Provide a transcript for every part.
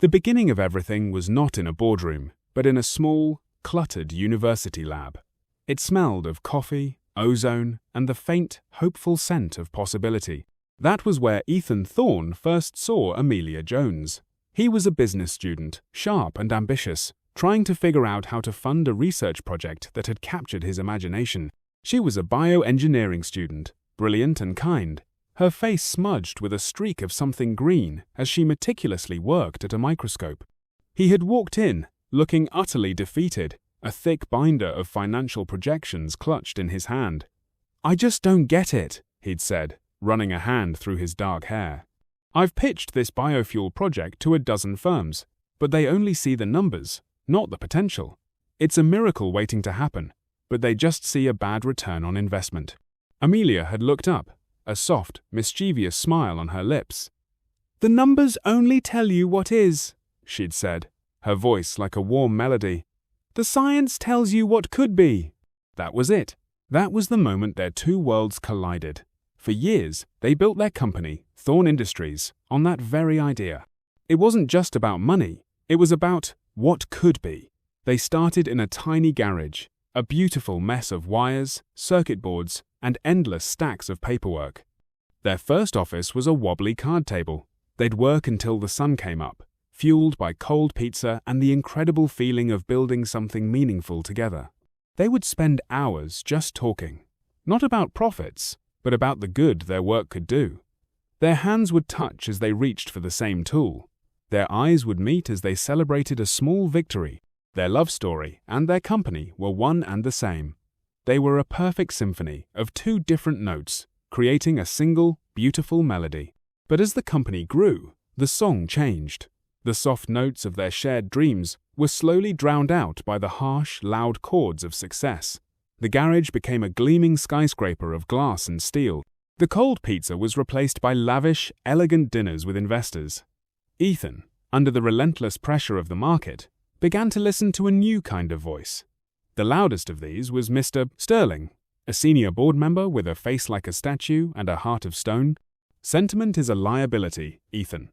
The beginning of everything was not in a boardroom, but in a small, cluttered university lab. It smelled of coffee, ozone, and the faint, hopeful scent of possibility. That was where Ethan Thorne first saw Amelia Jones. He was a business student, sharp and ambitious, trying to figure out how to fund a research project that had captured his imagination. She was a bioengineering student, brilliant and kind, her face smudged with a streak of something green as she meticulously worked at a microscope. He had walked in, looking utterly defeated, a thick binder of financial projections clutched in his hand. "I just don't get it," he'd said, running a hand through his dark hair. "I've pitched this biofuel project to a dozen firms, but they only see the numbers, not the potential. It's a miracle waiting to happen, but they just see a bad return on investment." Amelia had looked up, a soft, mischievous smile on her lips. "The numbers only tell you what is," she'd said, her voice like a warm melody. "The science tells you what could be." That was it. That was the moment their two worlds collided. For years, they built their company, Thorne Industries, on that very idea. It wasn't just about money, it was about what could be. They started in a tiny garage, a beautiful mess of wires, circuit boards, and endless stacks of paperwork. Their first office was a wobbly card table. They'd work until the sun came up, fueled by cold pizza and the incredible feeling of building something meaningful together. They would spend hours just talking, not about profits, but about the good their work could do. Their hands would touch as they reached for the same tool. Their eyes would meet as they celebrated a small victory. Their love story and their company were one and the same. They were a perfect symphony of two different notes, creating a single, beautiful melody. But as the company grew, the song changed. The soft notes of their shared dreams were slowly drowned out by the harsh, loud chords of success. The garage became a gleaming skyscraper of glass and steel. The cold pizza was replaced by lavish, elegant dinners with investors. Ethan, under the relentless pressure of the market, began to listen to a new kind of voice. The loudest of these was Mr. Sterling, a senior board member with a face like a statue and a heart of stone. "Sentiment is a liability, Ethan,"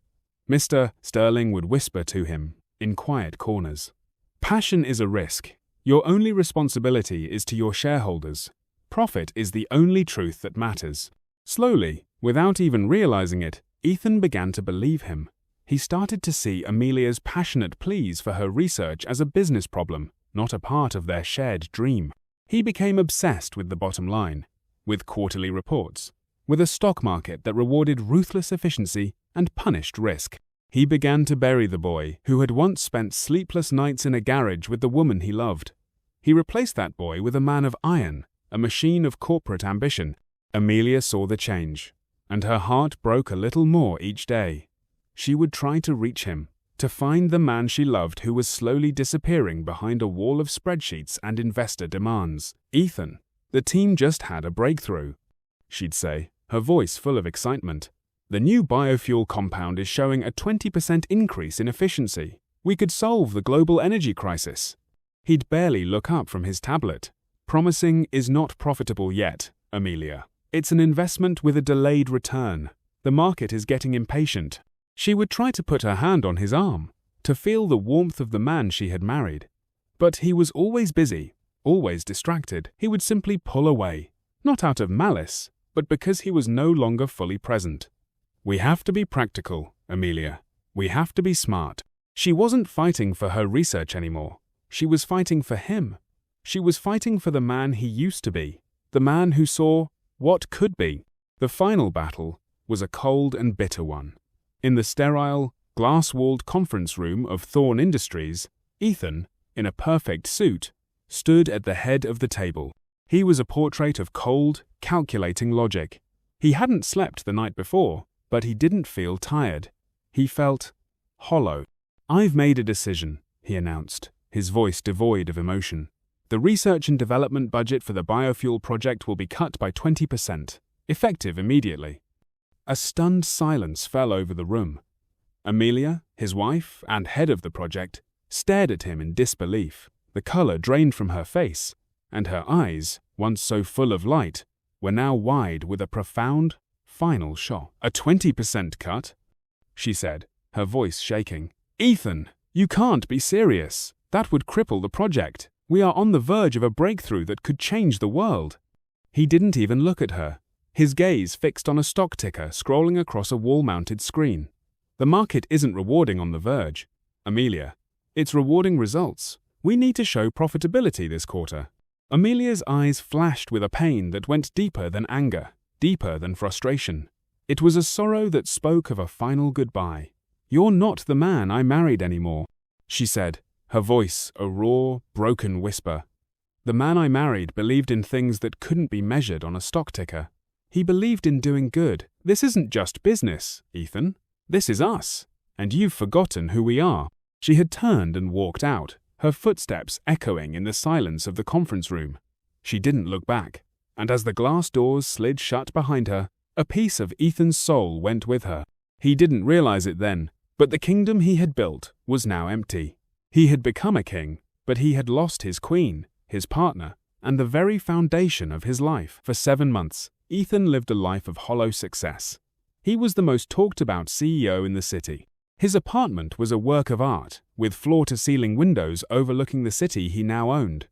Mr. Sterling would whisper to him, in quiet corners. "Passion is a risk. Your only responsibility is to your shareholders. Profit is the only truth that matters." Slowly, without even realizing it, Ethan began to believe him. He started to see Amelia's passionate pleas for her research as a business problem, not a part of their shared dream. He became obsessed with the bottom line, with quarterly reports, with a stock market that rewarded ruthless efficiency and punished risk. He began to bury the boy who had once spent sleepless nights in a garage with the woman he loved. He replaced that boy with a man of iron, a machine of corporate ambition. Amelia saw the change, and her heart broke a little more each day. She would try to reach him, to find the man she loved who was slowly disappearing behind a wall of spreadsheets and investor demands. "Ethan, the team just had a breakthrough," she'd say, her voice full of excitement. "The new biofuel compound is showing a 20% increase in efficiency. We could solve the global energy crisis." He'd barely look up from his tablet. "Promising is not profitable yet, Amelia. It's an investment with a delayed return. The market is getting impatient." She would try to put her hand on his arm, to feel the warmth of the man she had married. But he was always busy, always distracted. He would simply pull away, not out of malice, but because he was no longer fully present. "We have to be practical, Amelia. We have to be smart." She wasn't fighting for her research anymore. She was fighting for him. She was fighting for the man he used to be, the man who saw what could be. The final battle was a cold and bitter one. In the sterile, glass-walled conference room of Thorne Industries, Ethan, in a perfect suit, stood at the head of the table. He was a portrait of cold, calculating logic. He hadn't slept the night before, but he didn't feel tired. He felt hollow. "I've made a decision," he announced, his voice devoid of emotion. "The research and development budget for the biofuel project will be cut by 20%, effective immediately." A stunned silence fell over the room. Amelia, his wife and head of the project, stared at him in disbelief. The color drained from her face, and her eyes, once so full of light, were now wide with a profound, final shock. "A 20% cut?" she said, her voice shaking. "Ethan, you can't be serious. That would cripple the project. We are on the verge of a breakthrough that could change the world." He didn't even look at her, his gaze fixed on a stock ticker scrolling across a wall-mounted screen. "The market isn't rewarding on the verge, Amelia. It's rewarding results. We need to show profitability this quarter." Amelia's eyes flashed with a pain that went deeper than anger, deeper than frustration. It was a sorrow that spoke of a final goodbye. "You're not the man I married anymore," she said, her voice a raw, broken whisper. "The man I married believed in things that couldn't be measured on a stock ticker. He believed in doing good. This isn't just business, Ethan. This is us. And you've forgotten who we are." She had turned and walked out, her footsteps echoing in the silence of the conference room. She didn't look back, and as the glass doors slid shut behind her, a piece of Ethan's soul went with her. He didn't realize it then, but the kingdom he had built was now empty. He had become a king, but he had lost his queen, his partner, and the very foundation of his life. For 7 months, Ethan lived a life of hollow success. He was the most talked-about CEO in the city. His apartment was a work of art, with floor-to-ceiling windows overlooking the city he now owned.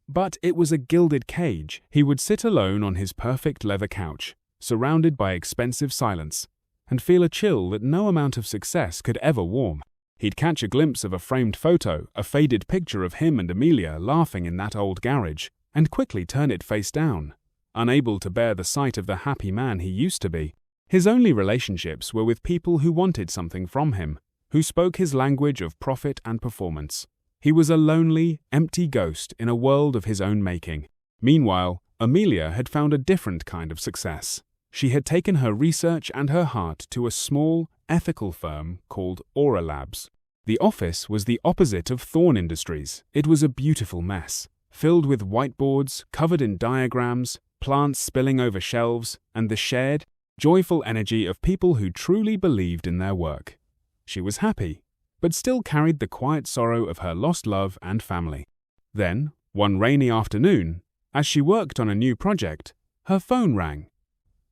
But it was a gilded cage. He would sit alone on his perfect leather couch, surrounded by expensive silence, and feel a chill that no amount of success could ever warm. He'd catch a glimpse of a framed photo, a faded picture of him and Amelia laughing in that old garage, and quickly turn it face down, unable to bear the sight of the happy man he used to be. His only relationships were with people who wanted something from him, who spoke his language of profit and performance. He was a lonely, empty ghost in a world of his own making. Meanwhile, Amelia had found a different kind of success. She had taken her research and her heart to a small, ethical firm called Aura Labs. The office was the opposite of Thorn Industries. It was a beautiful mess, filled with whiteboards, covered in diagrams, plants spilling over shelves, and the shared, joyful energy of people who truly believed in their work. She was happy, but still carried the quiet sorrow of her lost love and family. Then, one rainy afternoon, as she worked on a new project, her phone rang.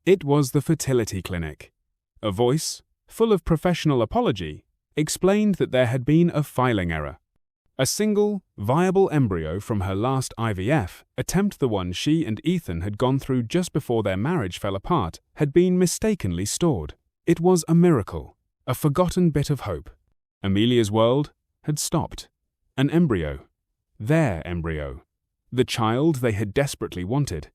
It was the fertility clinic. A voice, full of professional apology, explained that there had been a filing error. A single, viable embryo from her last IVF attempt, the one she and Ethan had gone through just before their marriage fell apart, had been mistakenly stored. It was a miracle, a forgotten bit of hope. Amelia's world had stopped. An embryo. Their embryo. The child they had desperately wanted.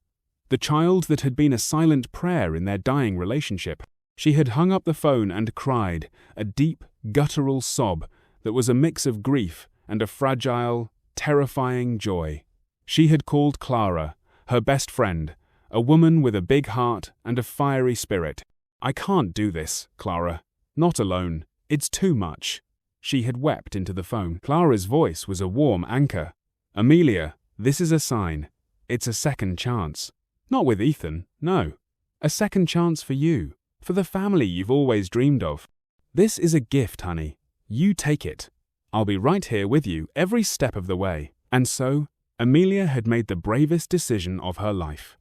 The child that had been a silent prayer in their dying relationship. She had hung up the phone and cried, a deep, guttural sob that was a mix of grief and a fragile, terrifying joy. She had called Clara, her best friend, a woman with a big heart and a fiery spirit. "I can't do this, Clara. Not alone. It's too much." She had wept into the phone. Clara's voice was a warm anchor. "Amelia, this is a sign. It's a second chance. Not with Ethan, no. A second chance for you, for the family you've always dreamed of. This is a gift, honey. You take it. I'll be right here with you every step of the way." And so, Amelia had made the bravest decision of her life.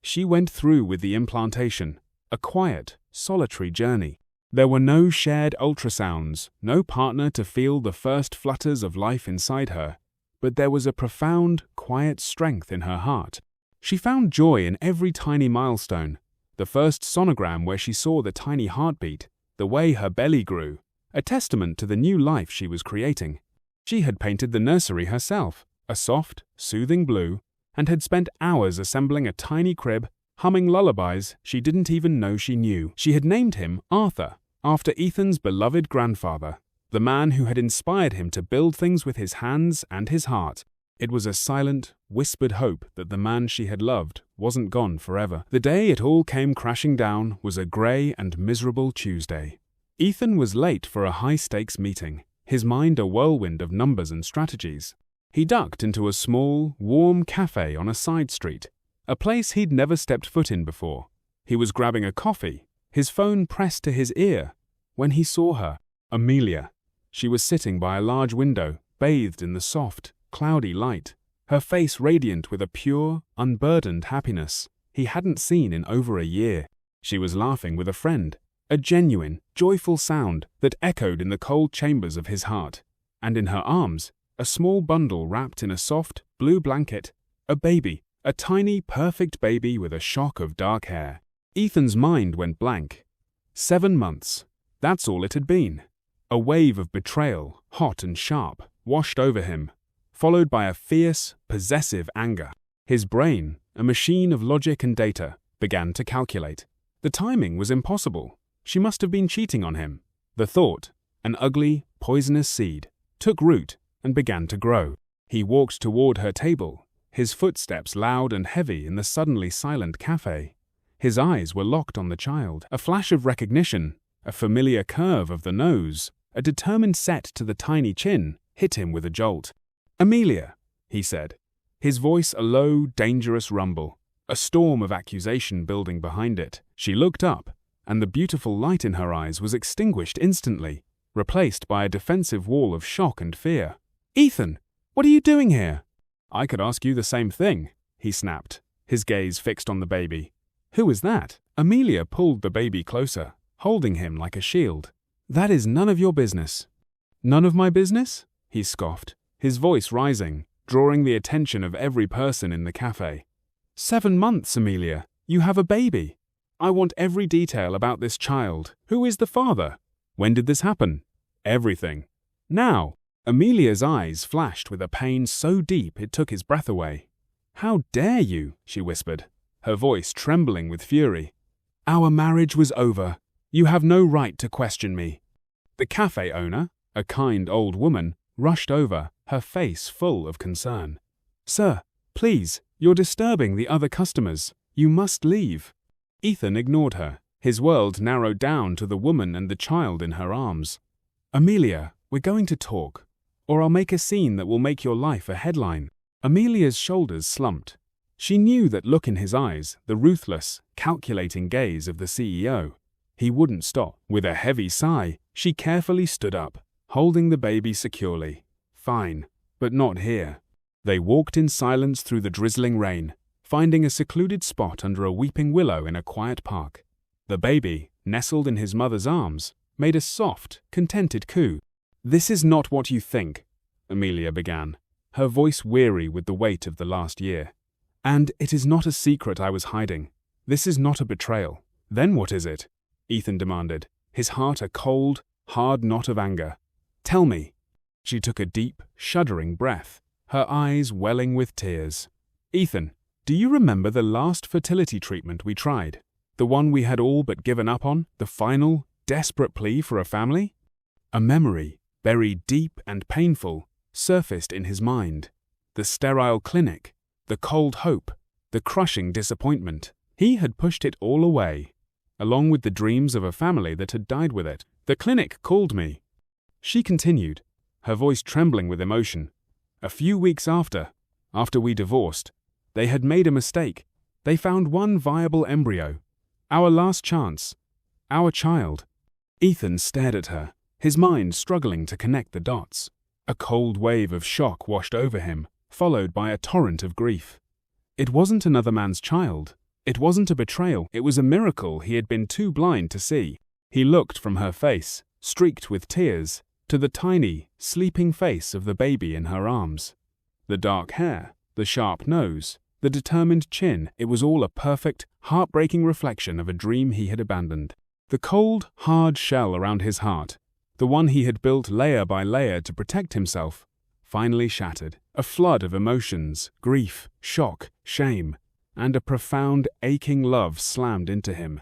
She went through with the implantation, a quiet, solitary journey. There were no shared ultrasounds, no partner to feel the first flutters of life inside her, but there was a profound, quiet strength in her heart. She found joy in every tiny milestone, the first sonogram where she saw the tiny heartbeat, the way her belly grew, a testament to the new life she was creating. She had painted the nursery herself, a soft, soothing blue, and had spent hours assembling a tiny crib, humming lullabies she didn't even know she knew. She had named him Arthur, after Ethan's beloved grandfather, the man who had inspired him to build things with his hands and his heart. It was a silent, whispered hope that the man she had loved wasn't gone forever. The day it all came crashing down was a grey and miserable Tuesday. Ethan was late for a high-stakes meeting, his mind a whirlwind of numbers and strategies. He ducked into a small, warm cafe on a side street, a place he'd never stepped foot in before. He was grabbing a coffee, his phone pressed to his ear, when he saw her, Amelia. She was sitting by a large window, bathed in the soft, cloudy light, her face radiant with a pure, unburdened happiness he hadn't seen in over a year. She was laughing with a friend, a genuine, joyful sound that echoed in the cold chambers of his heart. And in her arms, a small bundle wrapped in a soft, blue blanket, a baby, a tiny, perfect baby with a shock of dark hair. Ethan's mind went blank. 7 months. That's all it had been. A wave of betrayal, hot and sharp, washed over him, followed by a fierce, possessive anger. His brain, a machine of logic and data, began to calculate. The timing was impossible. She must have been cheating on him. The thought, an ugly, poisonous seed, took root and began to grow. He walked toward her table, his footsteps loud and heavy in the suddenly silent cafe. His eyes were locked on the child. A flash of recognition, a familiar curve of the nose, a determined set to the tiny chin, hit him with a jolt. "Amelia," he said, his voice a low, dangerous rumble, a storm of accusation building behind it. She looked up, and the beautiful light in her eyes was extinguished instantly, replaced by a defensive wall of shock and fear. "Ethan, what are you doing here?" "I could ask you the same thing," he snapped, his gaze fixed on the baby. "Who is that?" Amelia pulled the baby closer, holding him like a shield. "That is none of your business." "None of my business?" he scoffed, his voice rising, drawing the attention of every person in the cafe. 7 months, Amelia. You have a baby. I want every detail about this child. Who is the father? When did this happen? Everything. Now." Amelia's eyes flashed with a pain so deep it took his breath away. "How dare you?" she whispered, her voice trembling with fury. "Our marriage was over. You have no right to question me." The cafe owner, a kind old woman, rushed over, her face full of concern. "Sir, please, you're disturbing the other customers. You must leave." Ethan ignored her, his world narrowed down to the woman and the child in her arms. "Amelia, we're going to talk, or I'll make a scene that will make your life a headline." Amelia's shoulders slumped. She knew that look in his eyes, the ruthless, calculating gaze of the CEO. He wouldn't stop. With a heavy sigh, she carefully stood up, holding the baby securely. "Fine, but not here." They walked in silence through the drizzling rain, finding a secluded spot under a weeping willow in a quiet park. The baby, nestled in his mother's arms, made a soft, contented coo. "This is not what you think," Amelia began, her voice weary with the weight of the last year. "And it is not a secret I was hiding. This is not a betrayal." "Then what is it?" Ethan demanded, his heart a cold, hard knot of anger. "Tell me." She took a deep, shuddering breath, her eyes welling with tears. "Ethan, do you remember the last fertility treatment we tried? The one we had all but given up on? The final, desperate plea for a family?" A memory, buried deep and painful, surfaced in his mind. The sterile clinic, the cold hope, the crushing disappointment. He had pushed it all away, along with the dreams of a family that had died with it. "The clinic called me," she continued, her voice trembling with emotion. "A few weeks after we divorced, they had made a mistake. They found one viable embryo. Our last chance. Our child." Ethan stared at her, his mind struggling to connect the dots. A cold wave of shock washed over him, followed by a torrent of grief. It wasn't another man's child. It wasn't a betrayal. It was a miracle he had been too blind to see. He looked from her face, streaked with tears, to the tiny, sleeping face of the baby in her arms. The dark hair, the sharp nose, the determined chin, it was all a perfect, heartbreaking reflection of a dream he had abandoned. The cold, hard shell around his heart, the one he had built layer by layer to protect himself, finally shattered. A flood of emotions, grief, shock, shame, and a profound, aching love slammed into him.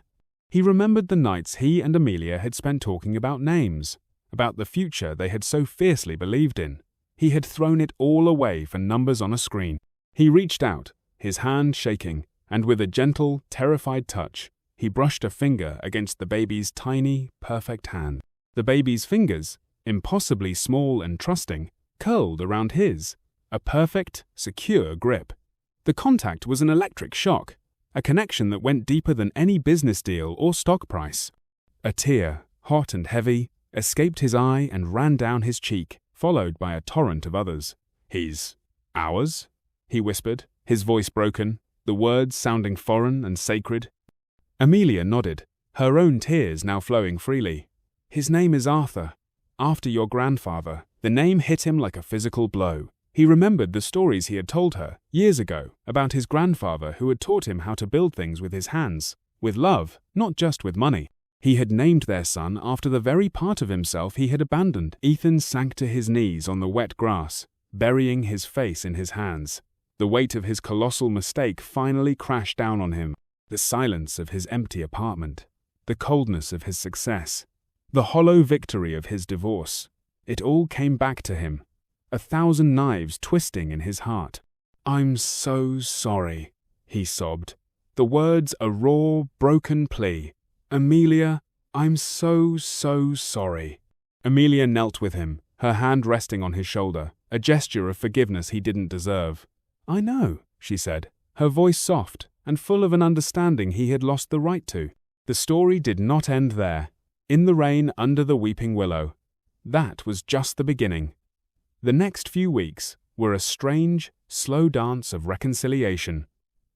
He remembered the nights he and Amelia had spent talking about names, about the future they had so fiercely believed in. He had thrown it all away for numbers on a screen. He reached out, his hand shaking, and with a gentle, terrified touch, he brushed a finger against the baby's tiny, perfect hand. The baby's fingers, impossibly small and trusting, curled around his, a perfect, secure grip. The contact was an electric shock, a connection that went deeper than any business deal or stock price. A tear, hot and heavy, escaped his eye and ran down his cheek, followed by a torrent of others. Ours? He whispered, his voice broken, the words sounding foreign and sacred. Amelia nodded, her own tears now flowing freely. "His name is Arthur, after your grandfather." The name hit him like a physical blow. He remembered the stories he had told her years ago about his grandfather who had taught him how to build things with his hands, with love, not just with money. He had named their son after the very part of himself he had abandoned. Ethan sank to his knees on the wet grass, burying his face in his hands. The weight of his colossal mistake finally crashed down on him. The silence of his empty apartment, the coldness of his success, the hollow victory of his divorce. It all came back to him, 1,000 knives twisting in his heart. "I'm so sorry," he sobbed, the words a raw, broken plea. "Amelia, I'm so sorry." Amelia knelt with him, her hand resting on his shoulder, a gesture of forgiveness he didn't deserve. "I know," she said, her voice soft and full of an understanding he had lost the right to. The story did not end there. In the rain under the weeping willow. That was just the beginning. The next few weeks were a strange, slow dance of reconciliation.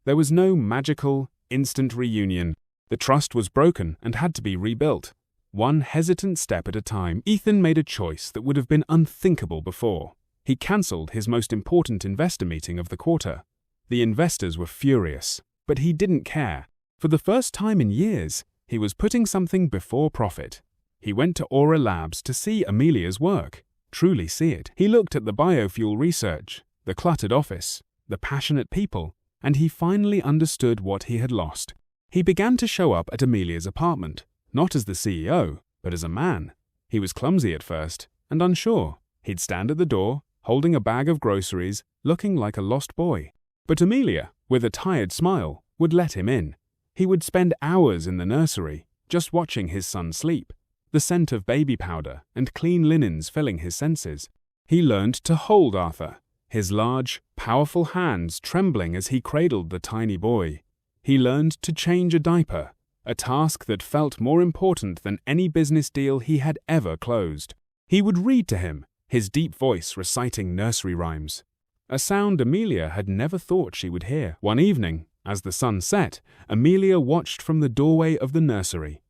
There was no magical, instant reunion. The trust was broken and had to be rebuilt. One hesitant step at a time, Ethan made a choice that would have been unthinkable before. He cancelled his most important investor meeting of the quarter. The investors were furious, but he didn't care. For the first time in years, he was putting something before profit. He went to Aura Labs to see Amelia's work, truly see it. He looked at the biofuel research, the cluttered office, the passionate people, and he finally understood what he had lost. He began to show up at Amelia's apartment, not as the CEO, but as a man. He was clumsy at first, and unsure. He'd stand at the door, holding a bag of groceries, looking like a lost boy. But Amelia, with a tired smile, would let him in. He would spend hours in the nursery, just watching his son sleep, the scent of baby powder and clean linens filling his senses. He learned to hold Arthur, his large, powerful hands trembling as he cradled the tiny boy. He learned to change a diaper, a task that felt more important than any business deal he had ever closed. He would read to him, his deep voice reciting nursery rhymes, a sound Amelia had never thought she would hear. One evening, as the sun set, Amelia watched from the doorway of the nursery.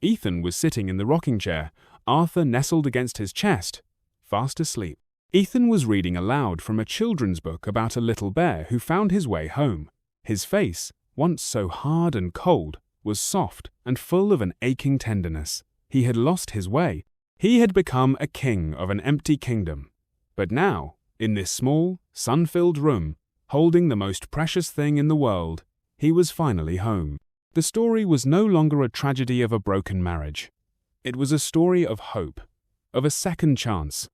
Ethan was sitting in the rocking chair, Arthur nestled against his chest, fast asleep. Ethan was reading aloud from a children's book about a little bear who found his way home. His face, once so hard and cold, was soft and full of an aching tenderness. He had lost his way. He had become a king of an empty kingdom. But now, in this small, sun-filled room, holding the most precious thing in the world, he was finally home. The story was no longer a tragedy of a broken marriage. It was a story of hope, of a second chance,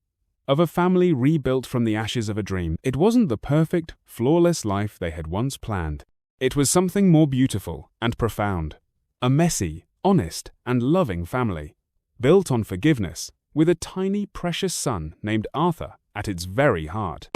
of a family rebuilt from the ashes of a dream. It wasn't the perfect, flawless life they had once planned. It was something more beautiful and profound. A messy, honest, and loving family, built on forgiveness, with a tiny, precious son named Arthur at its very heart.